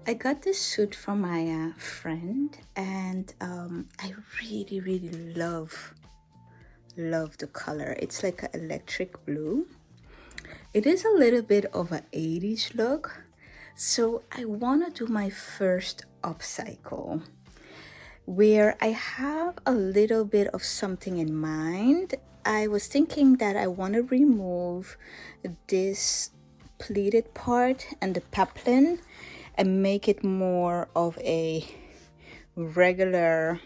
I got this suit from my friend, and I really love the color. It's like an electric blue. It is a little bit of an 80s look, so I want to do my first upcycle where I have a little bit of something in mind. I was thinking that I want to remove this pleated part and the peplin and make it more of a regular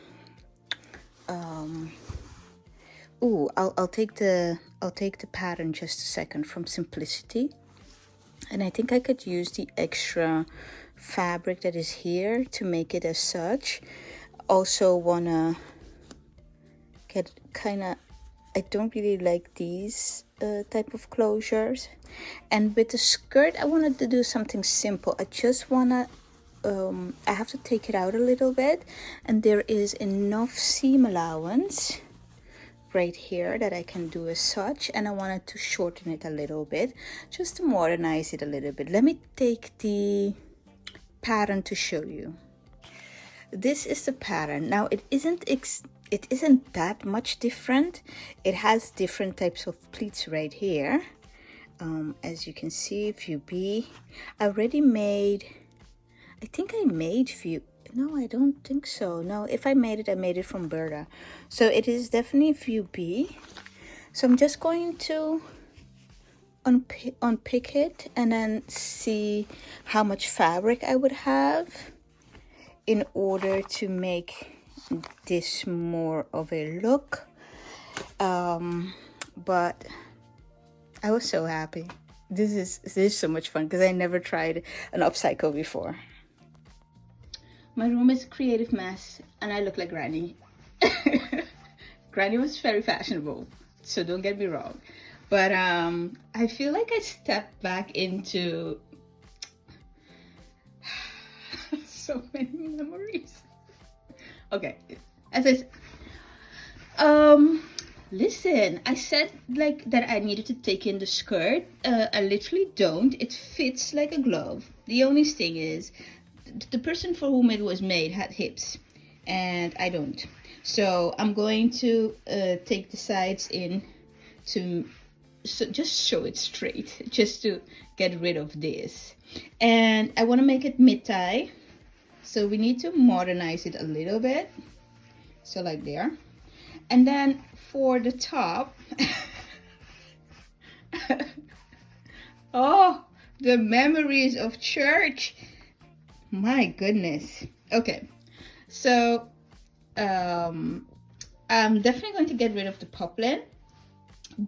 I'll take the pattern just a second from Simplicity, and I think I could use the extra fabric that is here to make it as such. Also wanna get kind of, I don't really like these type of closures, and with the skirt I wanted to do something simple. I just wanna I have to take it out a little bit, and there is enough seam allowance right here that I can do as such, and I wanted to shorten it a little bit just to modernize it a little bit. Let me take the pattern to show you. This is the pattern. Now it isn't that much different. It has different types of pleats right here. As you can see, view B. I already made, I think I made view, no, I don't think so. No, if I made it from Berta. So it is definitely view B. So I'm just going to unpick it and then see how much fabric I would have in order to make this more of a look. But I was so happy. This is so much fun because I never tried an upcycle before. My room is a creative mess and I look like Granny. Granny was very fashionable, so don't get me wrong. But I feel like I stepped back into so many memories. Okay, as I said, listen, I said like that I needed to take in the skirt. I literally don't. It fits like a glove. The only thing is, the person for whom it was made had hips and I don't. So I'm going to take the sides in to just show it straight, just to get rid of this. And I want to make it mid-thigh, so we need to modernize it a little bit, so like there. And then for the top oh, the memories of church. My goodness. Okay, so I'm definitely going to get rid of the poplin,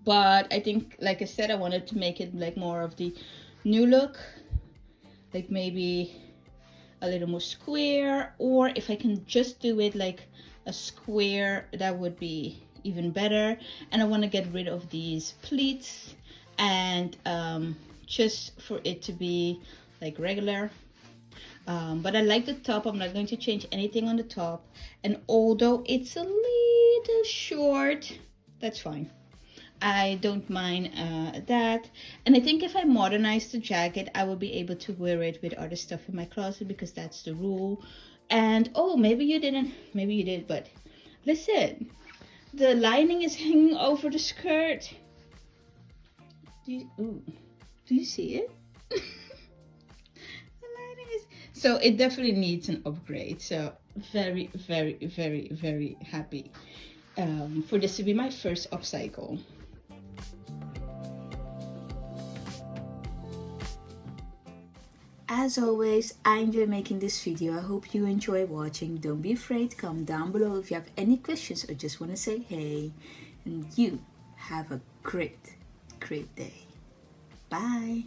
but I think, like I said, I wanted to make it like more of the new look, like maybe a little more square, or if I can just do it like a square, that would be even better. And I want to get rid of these pleats and just for it to be like regular. But I like the top. I'm not going to change anything on the top, and although it's a little short, that's fine. I don't mind that. And I think if I modernize the jacket, I will be able to wear it with other stuff in my closet, because that's the rule. And oh, maybe you didn't, maybe you did, but listen, the lining is hanging over the skirt. Do you see it? So it definitely needs an upgrade. So very happy for this to be my first upcycle. As always, I enjoy making this video. I hope you enjoy watching. Don't be afraid, comment down below if you have any questions or just want to say hey. And you have a great day. Bye.